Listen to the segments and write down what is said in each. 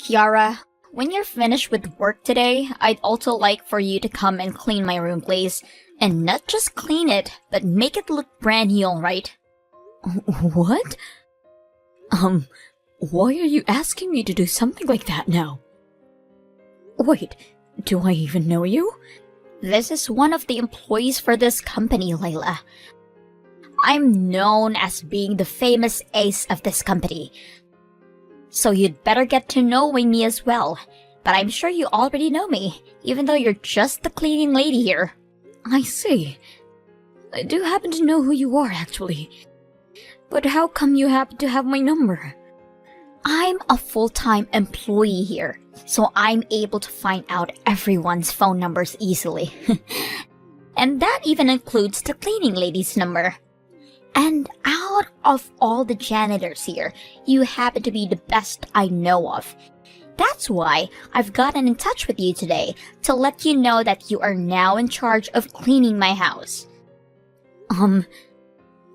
Kiara, when you're finished with work today, I'd also like for you to come and clean my room, please. And not just clean it, but make it look brand new, alright? What? Why are you asking me to do something like that now? Wait, do I even know you? This is one of the employees for this company, Layla. I'm known as being the famous ace of this company. So you'd better get to knowing me as well. But I'm sure you already know me, even though you're just the cleaning lady here. I see. I do happen to know who you are, actually. But how come you happen to have my number? I'm a full-time employee here, so I'm able to find out everyone's phone numbers easily. And that even includes the cleaning lady's number. And out of all the janitors here, you happen to be the best I know of. That's why I've gotten in touch with you today to let you know that you are now in charge of cleaning my house.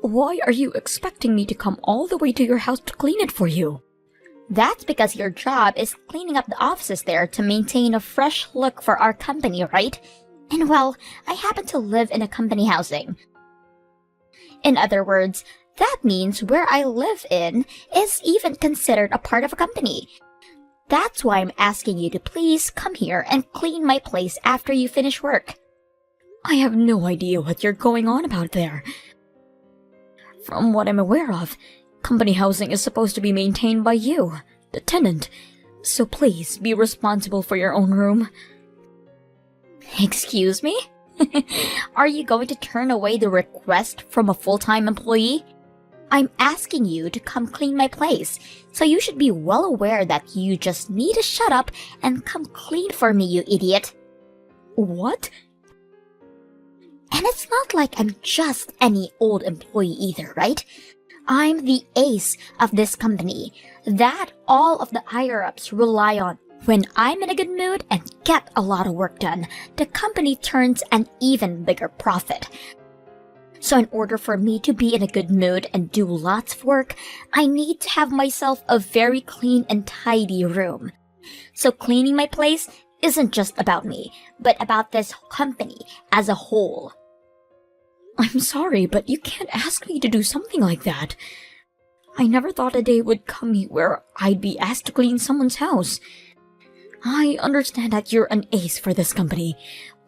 Why are you expecting me to come all the way to your house to clean it for you? That's because your job is cleaning up the offices there to maintain a fresh look for our company, right? And well, I happen to live in a company housing. In other words, that means where I live in is even considered a part of a company. That's why I'm asking you to please come here and clean my place after you finish work. I have no idea what you're going on about there. From what I'm aware of, company housing is supposed to be maintained by you, the tenant. So please be responsible for your own room. Excuse me? Are you going to turn away the request from a full-time employee? I'm asking you to come clean my place, so you should be well aware that you just need to shut up and come clean for me, you idiot. What? And it's not like I'm just any old employee either, right? I'm the ace of this company that all of the higher-ups rely on. When I'm in a good mood and get a lot of work done, the company turns an even bigger profit. So in order for me to be in a good mood and do lots of work, I need to have myself a very clean and tidy room. So cleaning my place isn't just about me, but about this company as a whole. I'm sorry, but you can't ask me to do something like that. I never thought a day would come where I'd be asked to clean someone's house. I understand that you're an ace for this company,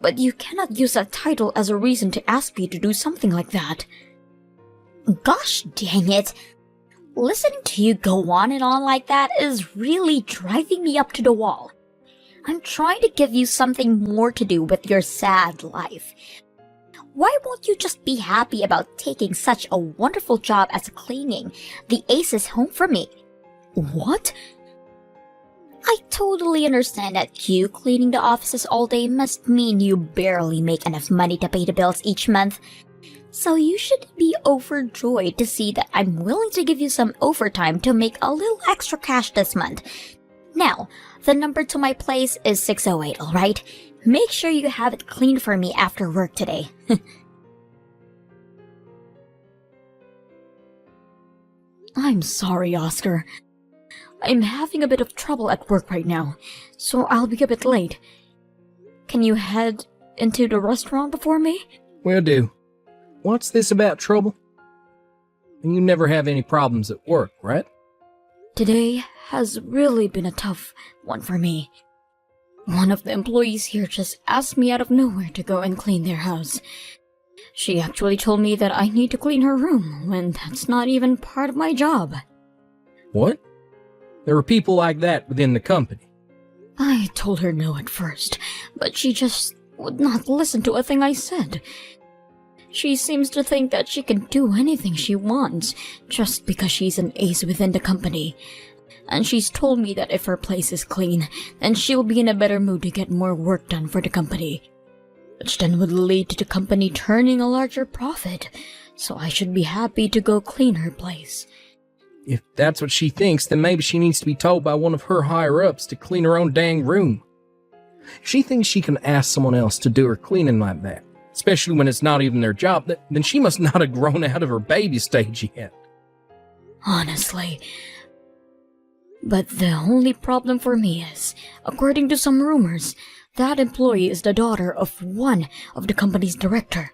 but you cannot use that title as a reason to ask me to do something like that. Gosh dang it! Listening to you go on and on like that is really driving me up to the wall. I'm trying to give you something more to do with your sad life. Why won't you just be happy about taking such a wonderful job as cleaning the Ace's home for me? What? I totally understand that you cleaning the offices all day must mean you barely make enough money to pay the bills each month. So you should be overjoyed to see that I'm willing to give you some overtime to make a little extra cash this month. Now, the number to my place is 608, alright? Make sure you have it cleaned for me after work today. I'm sorry, Oscar. I'm having a bit of trouble at work right now, so I'll be a bit late. Can you head into the restaurant before me? Will do. What's this about trouble? And you never have any problems at work, right? Today has really been a tough one for me. One of the employees here just asked me out of nowhere to go and clean their house. She actually told me that I need to clean her room, when that's not even part of my job. What? There are people like that within the company. I told her no at first, but she just would not listen to a thing I said. She seems to think that she can do anything she wants, just because she's an ace within the company. And she's told me that if her place is clean, then she'll be in a better mood to get more work done for the company. Which then would lead to the company turning a larger profit, so I should be happy to go clean her place. If that's what she thinks, then maybe she needs to be told by one of her higher-ups to clean her own dang room. She thinks she can ask someone else to do her cleaning like that, especially when it's not even their job, then she must not have grown out of her baby stage yet. Honestly, But the only problem for me is, according to some rumors, that employee is the daughter of one of the company's director.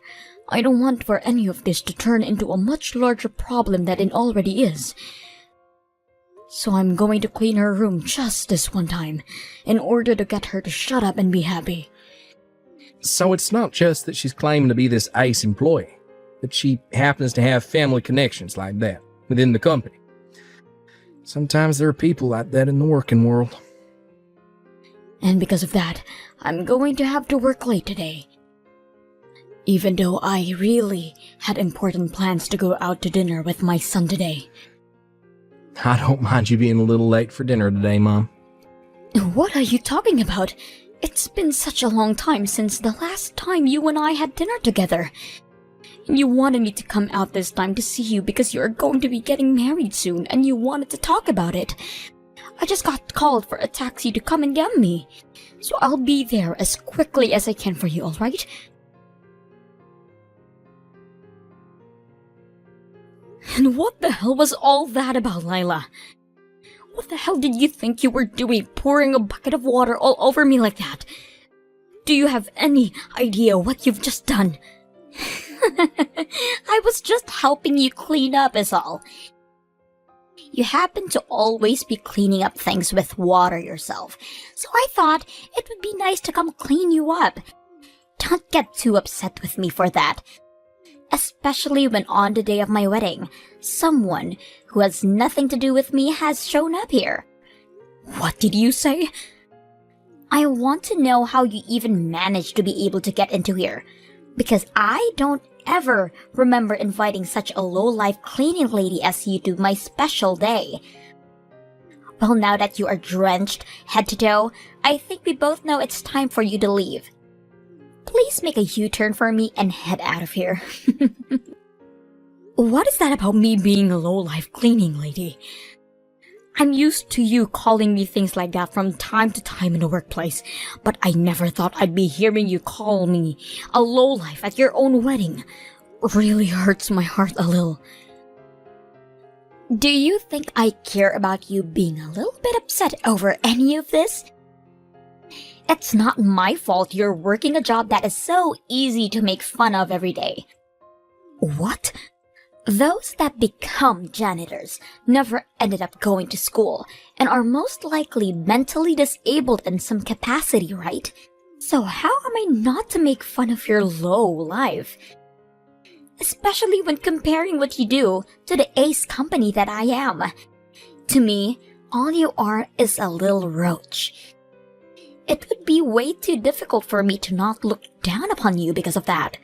I don't want for any of this to turn into a much larger problem than it already is. So I'm going to clean her room just this one time, in order to get her to shut up and be happy. So it's not just that she's claiming to be this ace employee, but she happens to have family connections like that within the company. Sometimes there are people like that in the working world. And because of that, I'm going to have to work late today. Even though I really had important plans to go out to dinner with my son today. I don't mind you being a little late for dinner today, Mom. What are you talking about? It's been such a long time since the last time you and I had dinner together. You wanted me to come out this time to see you because you are going to be getting married soon and you wanted to talk about it. I just got called for a taxi to come and get me. So I'll be there as quickly as I can for you, alright? And what the hell was all that about, Lila? What the hell did you think you were doing, pouring a bucket of water all over me like that? Do you have any idea what you've just done? I was just helping you clean up is all. You happen to always be cleaning up things with water yourself, so I thought it would be nice to come clean you up. Don't get too upset with me for that. Especially when on the day of my wedding, someone who has nothing to do with me has shown up here. What did you say? I want to know how you even managed to be able to get into here, because I don't ever remember inviting such a low-life cleaning lady as you to my special day. Well, now that you are drenched head to toe, I think we both know it's time for you to leave. Please make a U-turn for me and head out of here. What is that about me being a low-life cleaning lady? I'm used to you calling me things like that from time to time in the workplace, but I never thought I'd be hearing you call me a lowlife at your own wedding. Really hurts my heart a little. Do you think I care about you being a little bit upset over any of this? It's not my fault you're working a job that is so easy to make fun of every day. What? Those that become janitors never ended up going to school and are most likely mentally disabled in some capacity, right? So how am I not to make fun of your low life? Especially when comparing what you do to the ace company that I am. To me, all you are is a little roach. It would be way too difficult for me to not look down upon you because of that.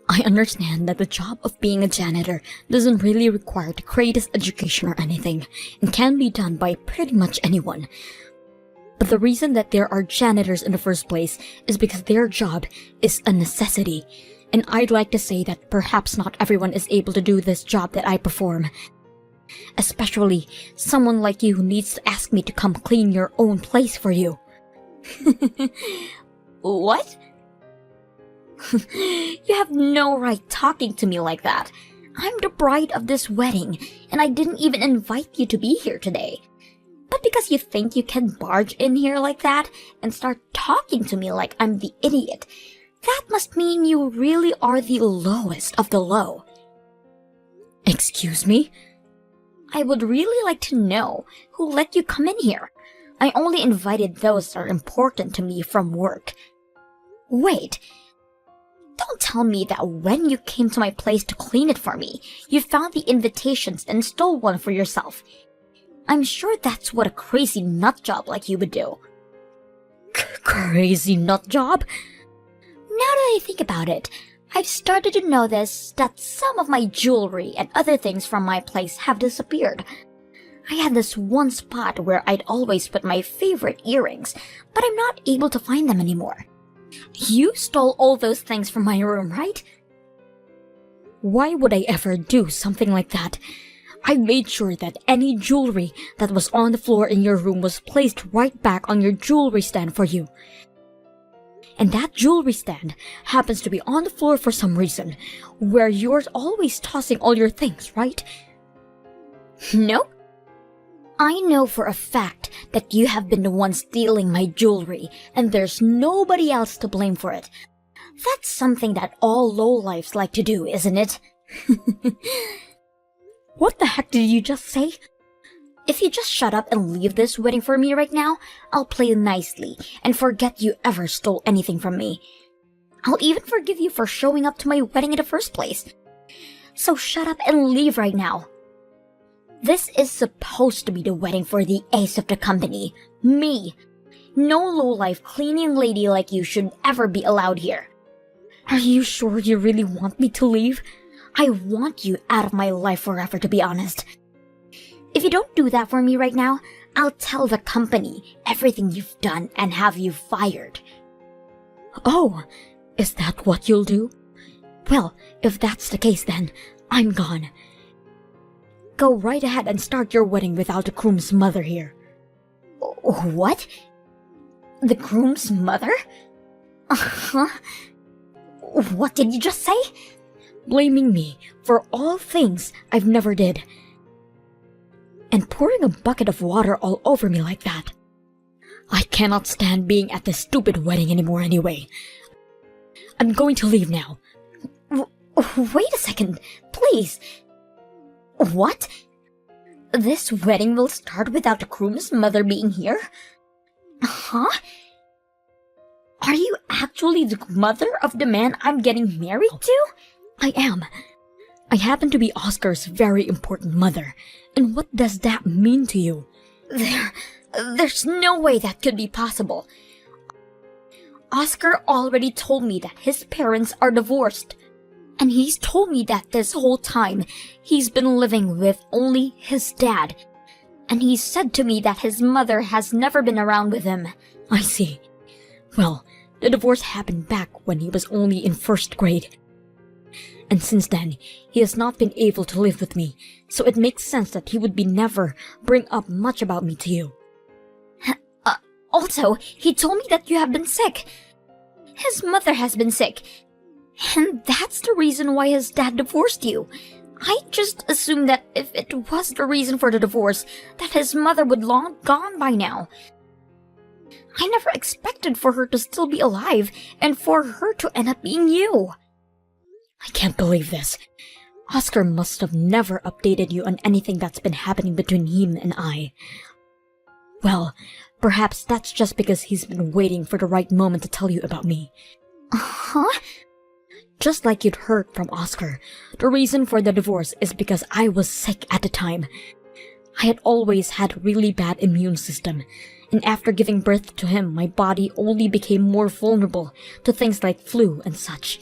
I understand that the job of being a janitor doesn't really require the greatest education or anything, and can be done by pretty much anyone. But the reason that there are janitors in the first place is because their job is a necessity, and I'd like to say that perhaps not everyone is able to do this job that I perform. Especially someone like you who needs to ask me to come clean your own place for you. What? You have no right talking to me like that. I'm the bride of this wedding, and I didn't even invite you to be here today. But because you think you can barge in here like that and start talking to me like I'm the idiot, that must mean you really are the lowest of the low. Excuse me? I would really like to know who let you come in here. I only invited those that are important to me from work. Wait. Don't tell me that when you came to my place to clean it for me, you found the invitations and stole one for yourself. I'm sure that's what a crazy nut job like you would do. Crazy nut job? Now that I think about it, I've started to notice that some of my jewelry and other things from my place have disappeared. I had this one spot where I'd always put my favorite earrings, but I'm not able to find them anymore. You stole all those things from my room, right? Why would I ever do something like that? I made sure that any jewelry that was on the floor in your room was placed right back on your jewelry stand for you. And that jewelry stand happens to be on the floor for some reason, where you're always tossing all your things, right? Nope. I know for a fact that you have been the one stealing my jewelry, and there's nobody else to blame for it. That's something that all lowlifes like to do, isn't it? What the heck did you just say? If you just shut up and leave this wedding for me right now, I'll play nicely and forget you ever stole anything from me. I'll even forgive you for showing up to my wedding in the first place. So shut up and leave right now. This is supposed to be the wedding for the ace of the company, me. No lowlife cleaning lady like you should ever be allowed here. Are you sure you really want me to leave? I want you out of my life forever, to be honest. If you don't do that for me right now, I'll tell the company everything you've done and have you fired. Oh, is that what you'll do? Well, if that's the case then, I'm gone. Go right ahead and start your wedding without the groom's mother here. What? The groom's mother? Uh-huh. What did you just say? Blaming me for all things I've never did. And pouring a bucket of water all over me like that. I cannot stand being at this stupid wedding anymore anyway. I'm going to leave now. Wait a second, please. What? This wedding will start without the groom's mother being here? Huh? Are you actually the mother of the man I'm getting married to? I am. I happen to be Oscar's very important mother. And what does that mean to you? There's no way that could be possible. Oscar already told me that his parents are divorced. And he's told me that this whole time, he's been living with only his dad. And he said to me that his mother has never been around with him. I see. Well, the divorce happened back when he was only in first grade. And since then, he has not been able to live with me, so it makes sense that he would be never bring up much about me to you. Also, he told me that you have been sick. His mother has been sick. And that's the reason why his dad divorced you. I just assumed that if it was the reason for the divorce, that his mother would long gone by now. I never expected for her to still be alive, and for her to end up being you. I can't believe this. Oscar must have never updated you on anything that's been happening between him and I. Well, perhaps that's just because he's been waiting for the right moment to tell you about me. Huh? Just like you'd heard from Oscar, the reason for the divorce is because I was sick at the time. I had always had a really bad immune system, and after giving birth to him, my body only became more vulnerable to things like flu and such.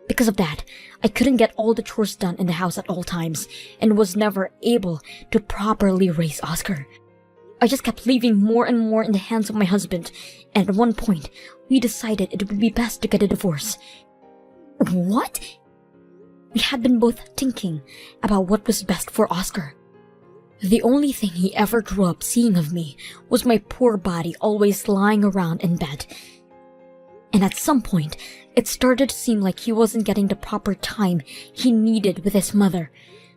Because of that, I couldn't get all the chores done in the house at all times, and was never able to properly raise Oscar. I just kept leaving more and more in the hands of my husband, and at one point, we decided it would be best to get a divorce. What? We had been both thinking about what was best for Oscar. The only thing he ever grew up seeing of me was my poor body always lying around in bed. And at some point, it started to seem like he wasn't getting the proper time he needed with his mother.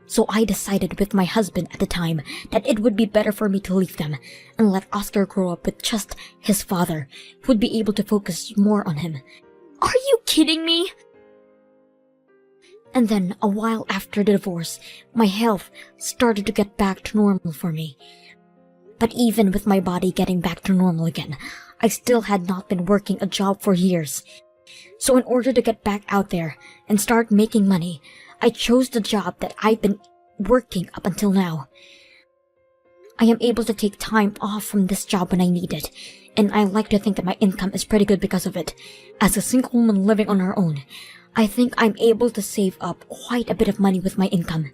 So I decided with my husband at the time that it would be better for me to leave them and let Oscar grow up with just his father, who would be able to focus more on him. Are you kidding me? And then, a while after the divorce, my health started to get back to normal for me. But even with my body getting back to normal again, I still had not been working a job for years. So in order to get back out there and start making money, I chose the job that I've been working up until now. I am able to take time off from this job when I need it, and I like to think that my income is pretty good because of it. As a single woman living on her own, I think I'm able to save up quite a bit of money with my income.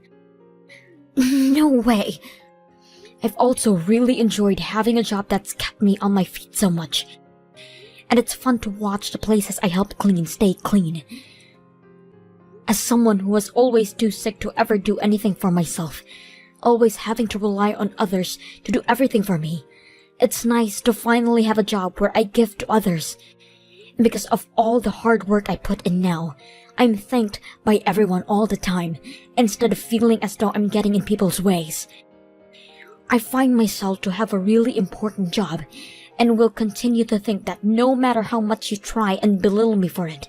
No way. I've also really enjoyed having a job that's kept me on my feet so much. And it's fun to watch the places I helped clean stay clean. As someone who was always too sick to ever do anything for myself, always having to rely on others to do everything for me, it's nice to finally have a job where I give to others. Because of all the hard work I put in now, I'm thanked by everyone all the time, instead of feeling as though I'm getting in people's ways. I find myself to have a really important job, and will continue to think that no matter how much you try and belittle me for it.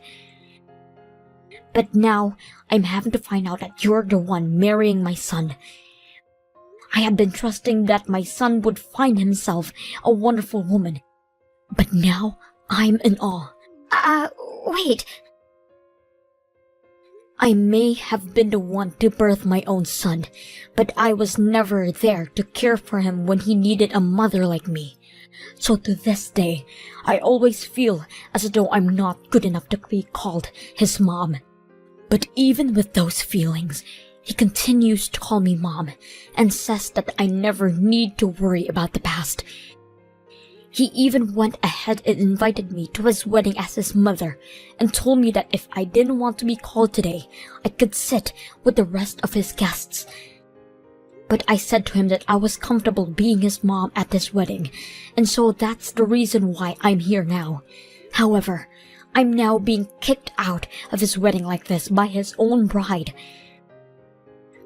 But now, I'm having to find out that you're the one marrying my son. I had been trusting that my son would find himself a wonderful woman. But now, I'm in awe. Wait. I may have been the one to birth my own son, but I was never there to care for him when he needed a mother like me. So to this day, I always feel as though I'm not good enough to be called his mom. But even with those feelings, he continues to call me mom and says that I never need to worry about the past. He even went ahead and invited me to his wedding as his mother and told me that if I didn't want to be called today, I could sit with the rest of his guests. But I said to him that I was comfortable being his mom at this wedding, and so that's the reason why I'm here now. However, I'm now being kicked out of his wedding like this by his own bride.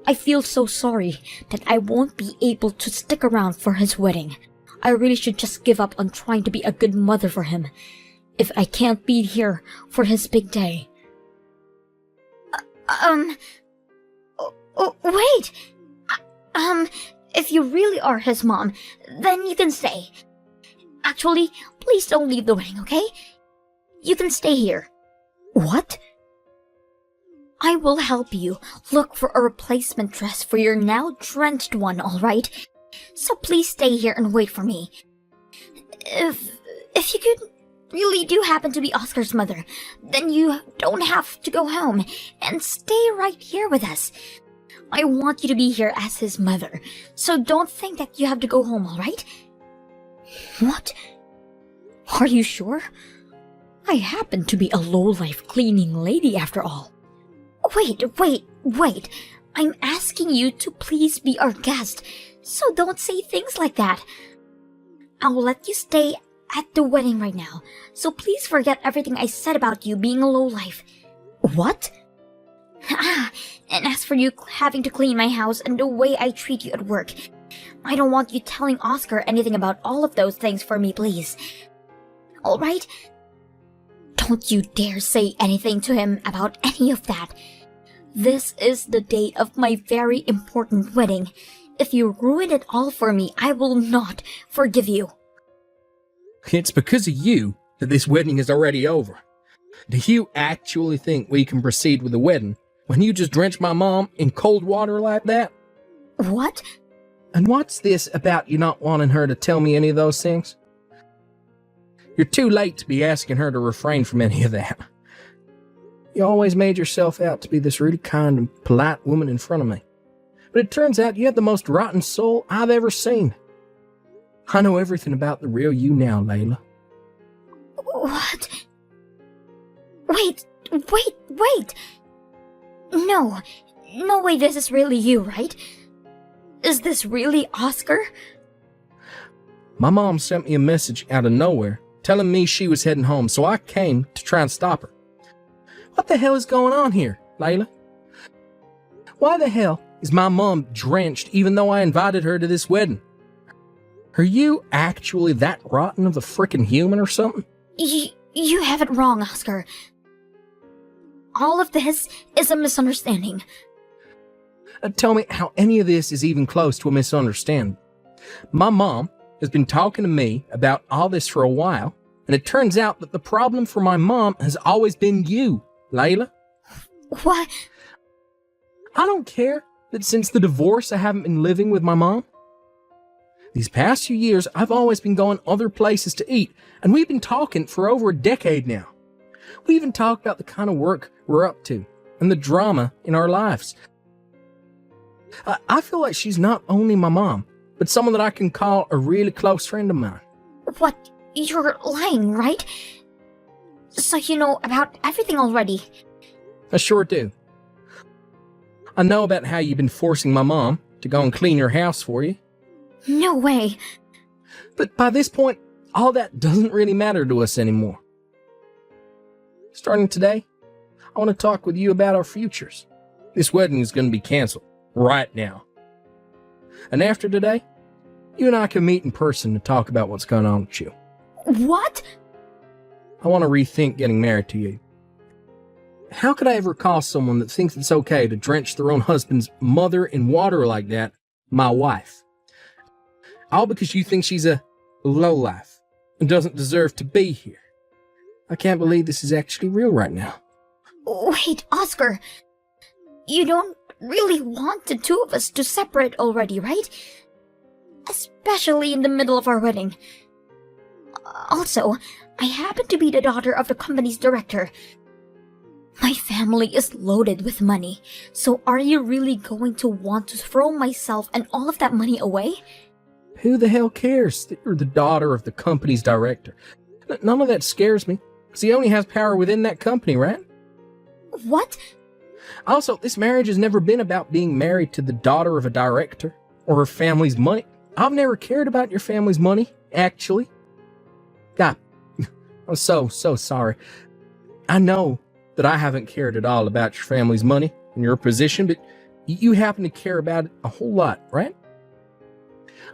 I feel so sorry that I won't be able to stick around for his wedding. I really should just give up on trying to be a good mother for him, if I can't be here for his big day. Wait! If you really are his mom, then you can stay. Actually, please don't leave the wedding, okay? You can stay here. What? I will help you look for a replacement dress for your now drenched one, alright? So please stay here and wait for me. If you could really do happen to be Oscar's mother, then you don't have to go home and stay right here with us. I want you to be here as his mother, so don't think that you have to go home, alright? What? Are you sure? I happen to be a low-life cleaning lady after all. Wait. I'm asking you to please be our guest, so don't say things like that. I'll let you stay at the wedding right now, so please forget everything I said about you being a lowlife. What? And as for you having to clean my house and the way I treat you at work, I don't want you telling Oscar anything about all of those things for me, please. Alright? Don't you dare say anything to him about any of that. This is the date of my very important wedding. If you ruin it all for me, I will not forgive you. It's because of you that this wedding is already over. Do you actually think we can proceed with the wedding when you just drench my mom in cold water like that? What? And what's this about you not wanting her to tell me any of those things? You're too late to be asking her to refrain from any of that. You always made yourself out to be this really kind and polite woman in front of me. But it turns out you have the most rotten soul I've ever seen. I know everything about the real you now, Layla. What? Wait. No way this is really you, right? Is this really Oscar? My mom sent me a message out of nowhere telling me she was heading home, so I came to try and stop her. What the hell is going on here, Layla? Why the hell is my mom drenched even though I invited her to this wedding? Are you actually that rotten of a frickin' human or something? You have it wrong, Oscar. All of this is a misunderstanding. Tell me how any of this is even close to a misunderstanding. My mom has been talking to me about all this for a while, and it turns out that the problem for my mom has always been you, Layla. What? I don't care that since the divorce I haven't been living with my mom. These past few years, I've always been going other places to eat, and we've been talking for over a decade now. We even talked about the kind of work we're up to and the drama in our lives. I feel like she's not only my mom, but someone that I can call a really close friend of mine. What? You're lying, right? So you know about everything already. I sure do. I know about how you've been forcing my mom to go and clean your house for you. No way. But by this point, all that doesn't really matter to us anymore. Starting today, I want to talk with you about our futures. This wedding is going to be canceled right now. And after today, You and I can meet in person to talk about what's going on with you. What? I want to rethink getting married to you. How could I ever call someone that thinks it's okay to drench their own husband's mother in water like that my wife? All because you think she's a lowlife and doesn't deserve to be here. I can't believe this is actually real right now. Wait, Oscar. You don't really want the two of us to separate already, right? Especially in the middle of our wedding. Also, I happen to be the daughter of the company's director. My family is loaded with money, so are you really going to want to throw myself and all of that money away? Who the hell cares that you're the daughter of the company's director? None of that scares me, because he only has power within that company, right? What? Also, this marriage has never been about being married to the daughter of a director or her family's money. I've never cared about your family's money, actually. God, I'm so sorry. I know that I haven't cared at all about your family's money and your position, but you happen to care about it a whole lot, right?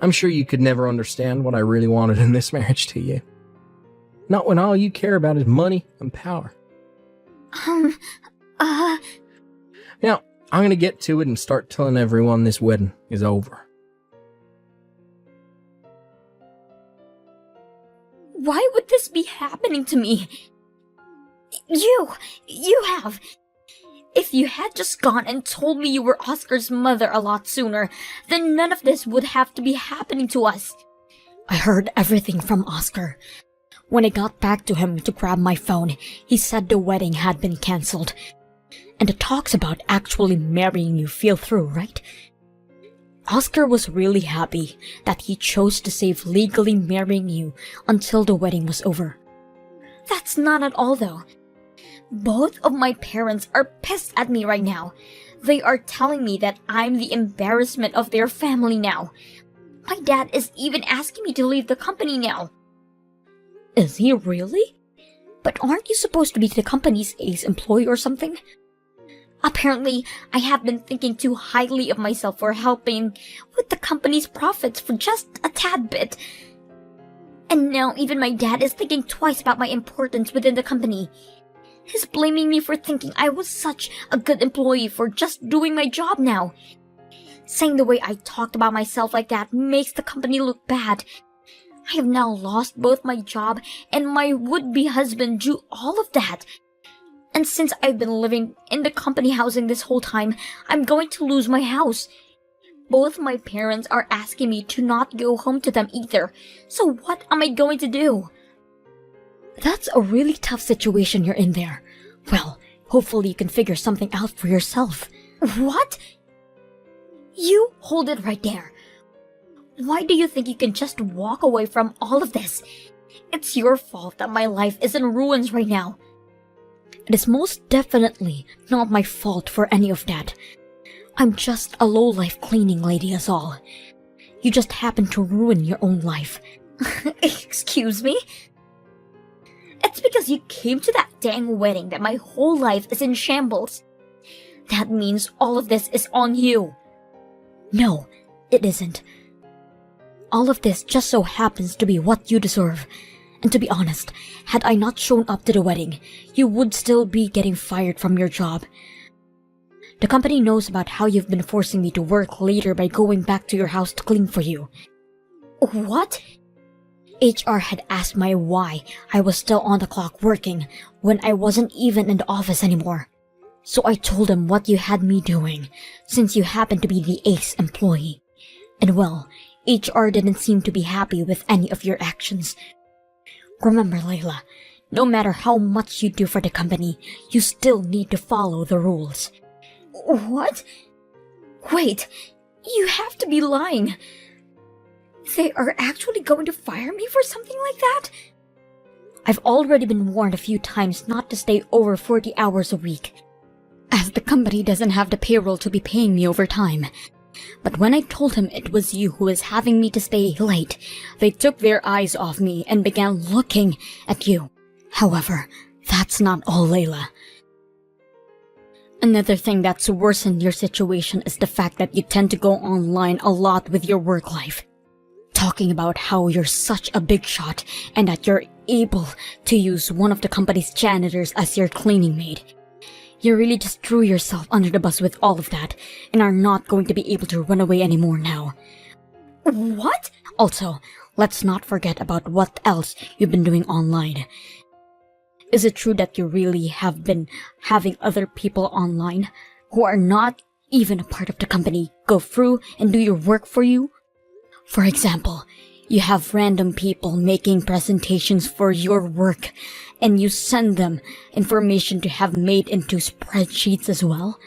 I'm sure you could never understand what I really wanted in this marriage to you. Not when all you care about is money and power. Now, I'm gonna get to it and start telling everyone this wedding is over. Why would this be happening to me? You have. If you had just gone and told me you were Oscar's mother a lot sooner, then none of this would have to be happening to us. I heard everything from Oscar. When I got back to him to grab my phone, he said the wedding had been cancelled. And the talks about actually marrying you fell through, right? Oscar was really happy that he chose to save legally marrying you until the wedding was over. That's not at all, though. Both of my parents are pissed at me right now. They are telling me that I'm the embarrassment of their family now. My dad is even asking me to leave the company now. Is he really? But aren't you supposed to be the company's ace employee or something? Apparently, I have been thinking too highly of myself for helping with the company's profits for just a tad bit. And now even my dad is thinking twice about my importance within the company. He's blaming me for thinking I was such a good employee for just doing my job now. Saying the way I talked about myself like that makes the company look bad. I have now lost both my job and my would-be husband due all of that. And since I've been living in the company housing this whole time, I'm going to lose my house. Both my parents are asking me to not go home to them either. So what am I going to do? That's a really tough situation you're in there. Well, hopefully you can figure something out for yourself. What? You hold it right there. Why do you think you can just walk away from all of this? It's your fault that my life is in ruins right now. It is most definitely not my fault for any of that. I'm just a low-life cleaning lady is all. You just happen to ruin your own life. Excuse me? It's because you came to that dang wedding that my whole life is in shambles. That means all of this is on you. No, it isn't. All of this just so happens to be what you deserve. And to be honest, had I not shown up to the wedding, you would still be getting fired from your job. The company knows about how you've been forcing me to work later by going back to your house to clean for you. What? HR had asked me why I was still on the clock working when I wasn't even in the office anymore. So I told them what you had me doing, since you happened to be the ace employee. And well, HR didn't seem to be happy with any of your actions. Remember, Layla, no matter how much you do for the company, you still need to follow the rules. What? Wait, you have to be lying. They are actually going to fire me for something like that? I've already been warned a few times not to stay over 40 hours a week, as the company doesn't have the payroll to be paying me overtime. But when I told him it was you who was having me to stay late, they took their eyes off me and began looking at you. However, that's not all, Layla. Another thing that's worsened your situation is the fact that you tend to go online a lot with your work life. talking about how you're such a big shot and that you're able to use one of the company's janitors as your cleaning maid. You really just threw yourself under the bus with all of that and are not going to be able to run away anymore now. What? Also, let's not forget about what else you've been doing online. Is it true that you really have been having other people online who are not even a part of the company go through and do your work for you? For example, you have random people making presentations for your work and you send them information to have made into spreadsheets as well.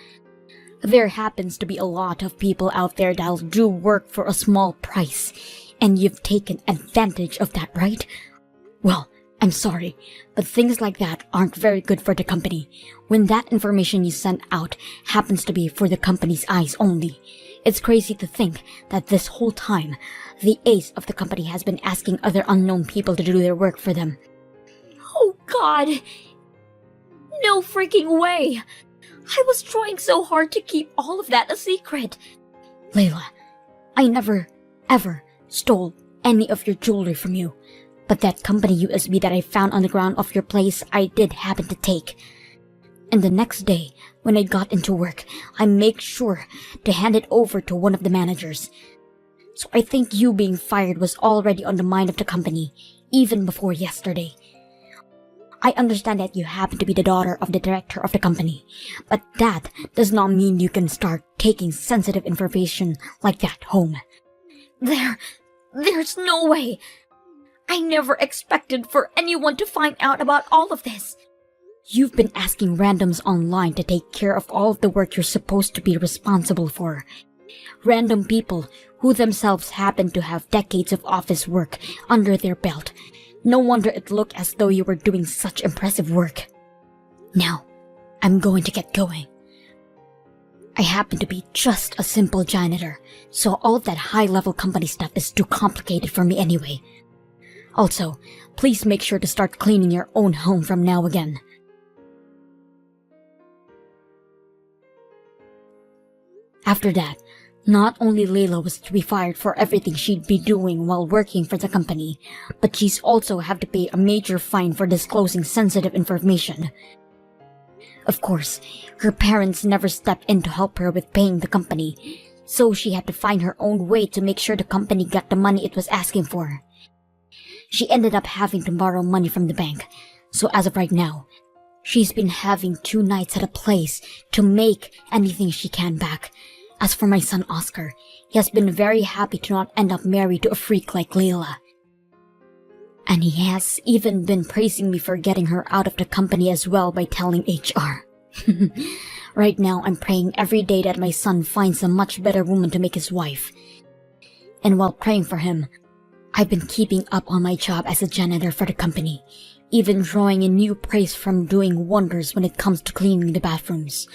There happens to be a lot of people out there that'll do work for a small price, and you've taken advantage of that, right? Well, I'm sorry, but things like that aren't very good for the company. When that information you send out happens to be for the company's eyes only. It's crazy to think that this whole time, the ace of the company has been asking other unknown people to do their work for them. Oh God! No freaking way! I was trying so hard to keep all of that a secret. Layla, I never, ever stole any of your jewelry from you. But that company USB that I found on the ground of your place, I did happen to take. And the next day, when I got into work, I made sure to hand it over to one of the managers. So I think you being fired was already on the mind of the company, even before yesterday. I understand that you happen to be the daughter of the director of the company, but that does not mean you can start taking sensitive information like that home. There's no way. I never expected for anyone to find out about all of this. You've been asking randoms online to take care of all of the work you're supposed to be responsible for. Random people who themselves happen to have decades of office work under their belt. No wonder it looked as though you were doing such impressive work. Now, I'm going to get going. I happen to be just a simple janitor, so all of that high-level company stuff is too complicated for me anyway. Also, please make sure to start cleaning your own home from now again. After that, not only Layla was to be fired for everything she'd be doing while working for the company, but she's also have to pay a major fine for disclosing sensitive information. Of course, her parents never stepped in to help her with paying the company, so she had to find her own way to make sure the company got the money it was asking for. She ended up having to borrow money from the bank, so as of right now, she's been having 2 nights at a place to make anything she can back. As for my son Oscar, he has been very happy to not end up married to a freak like Layla. And he has even been praising me for getting her out of the company as well by telling HR. Right now, I'm praying every day that my son finds a much better woman to make his wife. And while praying for him, I've been keeping up on my job as a janitor for the company, even drawing in new praise from doing wonders when it comes to cleaning the bathrooms.